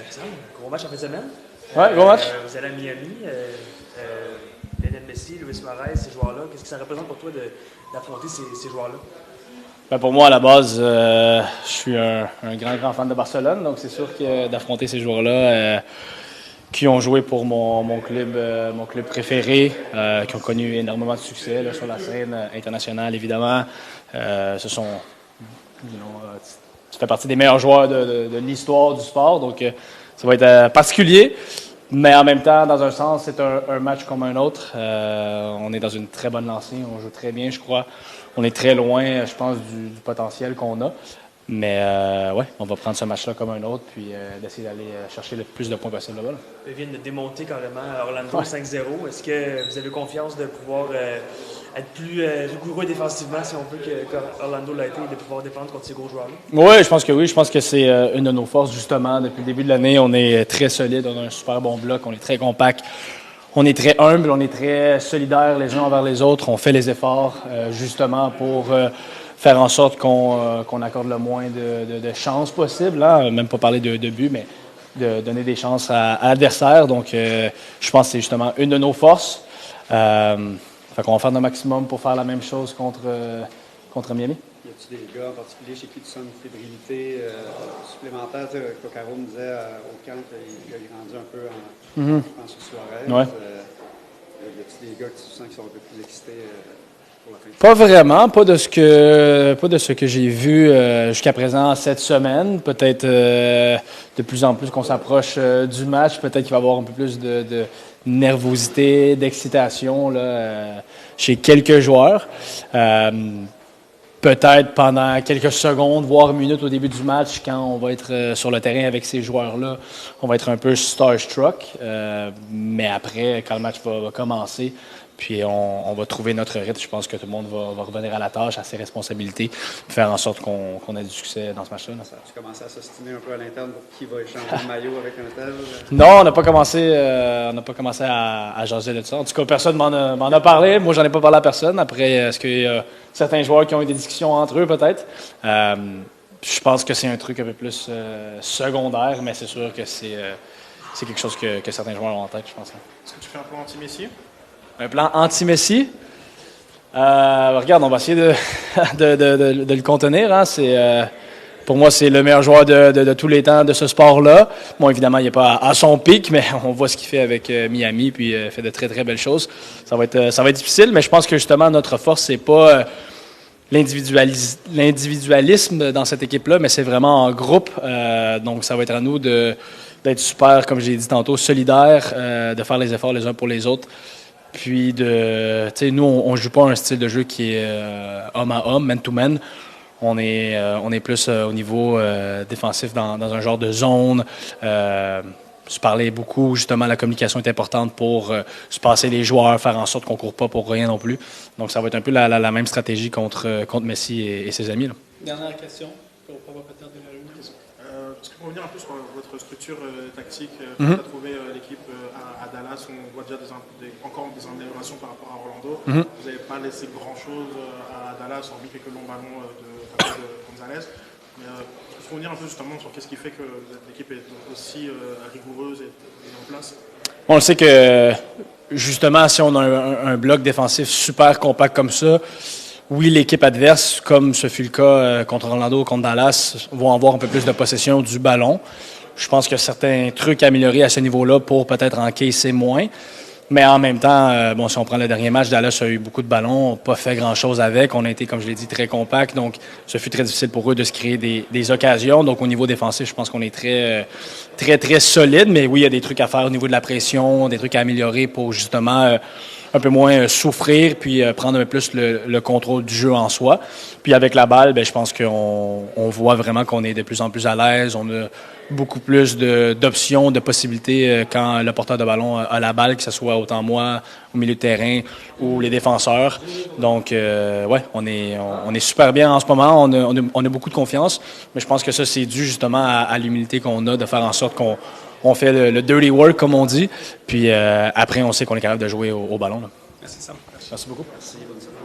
Alexandre, gros match en fin de semaine. Ouais, gros match. Vous allez à Miami. Lionel Messi, Luis Suarez, ces joueurs-là. Qu'est-ce que ça représente pour toi d'affronter ces joueurs-là? Ben pour moi, à la base, je suis un grand fan de Barcelone, donc c'est sûr que d'affronter ces joueurs-là qui ont joué pour mon club préféré, qui ont connu énormément de succès là, sur la scène internationale, évidemment. Ce sont, tu fais partie des meilleurs joueurs de l'histoire du sport, donc ça va être particulier. Mais en même temps, dans un sens, c'est un match comme un autre. On est dans une très bonne lancée, on joue très bien, je crois. On est très loin, je pense, du potentiel qu'on a. Mais ouais, on va prendre ce match-là comme un autre, puis d'essayer d'aller chercher le plus de points possible là-bas. Ils viennent de démonter carrément Orlando 5-0. Est-ce que vous avez confiance de pouvoir être plus rigoureux défensivement, si on peut, que Orlando l'a été, et de pouvoir défendre contre ces gros joueurs-là? Oui, je pense que oui. Je pense que c'est une de nos forces, justement. Depuis le début de l'année, on est très solide, on a un super bon bloc, on est très compact. On est très humble, on est très solidaires les uns envers les autres. On fait les efforts, justement, pour faire en sorte qu'on accorde le moins de chances possible. Hein? Même pas parler de but, mais de donner des chances à l'adversaire. Donc, je pense que c'est justement une de nos forces. Fait qu'on va faire notre maximum pour faire la même chose contre Miami. Y a-t-il des gars en particulier chez qui tu sens une fébrilité supplémentaire? Coccaro me disait au camp qu'il a grandi un peu en sur Suarez. Ouais. Y a-t-il des gars que tu sens qui sont un peu plus excités pour la fin de Pas vraiment, pas de ce que j'ai vu jusqu'à présent cette semaine. Peut-être de plus en plus qu'on s'approche du match, peut-être qu'il va y avoir un peu plus de nervosité, d'excitation là, chez quelques joueurs. Peut-être pendant quelques secondes, voire minutes au début du match, quand on va être sur le terrain avec ces joueurs-là, on va être un peu starstruck. Mais après, quand le match va commencer, puis on va trouver notre rythme. Je pense que tout le monde va revenir à la tâche, à ses responsabilités, faire en sorte qu'on ait du succès dans ce match-là. Tu commences à s'ostiner un peu à l'interne pour qui va échanger le maillot avec un tel? Non, on n'a pas commencé à jaser de ça. En tout cas, personne m'en a parlé. Moi, j'en ai pas parlé à personne. Après, est-ce qu'il y a certains joueurs qui ont eu des discussions entre eux, peut-être? Je pense que c'est un truc un peu plus secondaire, mais c'est sûr que c'est quelque chose que certains joueurs ont en tête, je pense. Est-ce que tu fais un plan anti-Messi? Un plan anti-Messi? Regarde, on va essayer de le contenir. Hein. Pour moi, c'est le meilleur joueur de tous les temps de ce sport-là. Bon, évidemment, il n'est pas à son pic, mais on voit ce qu'il fait avec Miami, puis il fait de très, très belles choses. Ça va être difficile, mais je pense que justement, notre force, c'est pas l'individualisme dans cette équipe-là, mais c'est vraiment en groupe. Donc, ça va être à nous d'être super, comme j'ai dit tantôt, solidaires, de faire les efforts les uns pour les autres. Puis, nous, on ne joue pas un style de jeu qui est homme à homme, man-to-man. On est plus au niveau défensif dans un genre de zone. Se parler beaucoup, justement, la communication est importante pour se passer les joueurs, faire en sorte qu'on ne court pas pour rien non plus. Donc, ça va être un peu la même stratégie contre Messi et ses amis. Là. Dernière question, pour ne pas perdre de la lune. Parce que pour revenir un peu sur votre structure tactique, vous avez trouvé l'équipe à Dallas, on voit déjà encore des améliorations par rapport à Orlando. Vous n'avez pas laissé grand-chose à Dallas, hormis quelques longs ballons de Gonzalez. Mais pour revenir un peu justement sur qu'est-ce qui fait que l'équipe est aussi rigoureuse et en place. On le sait que, justement, si on a un bloc défensif super compact comme ça, oui, l'équipe adverse, comme ce fut le cas contre Orlando, contre Dallas, vont avoir un peu plus de possession du ballon. Je pense qu'il y a certains trucs à améliorer à ce niveau-là pour peut-être encaisser moins. Mais en même temps, si on prend le dernier match, Dallas a eu beaucoup de ballons, n'a pas fait grand-chose avec. On a été, comme je l'ai dit, très compact. Donc, ce fut très difficile pour eux de se créer des occasions. Donc, au niveau défensif, je pense qu'on est très, très solide. Mais oui, il y a des trucs à faire au niveau de la pression, des trucs à améliorer pour justement un peu moins souffrir, puis prendre un peu plus le contrôle du jeu en soi. Puis avec la balle, je pense qu'on voit vraiment qu'on est de plus en plus à l'aise. On a beaucoup plus d'options, de possibilités quand le porteur de ballon a la balle, que ce soit autant moi, au milieu de terrain ou les défenseurs. Donc, ouais, on est super bien en ce moment. On a beaucoup de confiance, mais je pense que ça, c'est dû justement à l'humilité qu'on a de faire en sorte qu'on fait le dirty work, comme on dit. Puis après, on sait qu'on est capable de jouer au ballon. Là. Merci, Sam. Merci beaucoup. Merci, bonne soirée.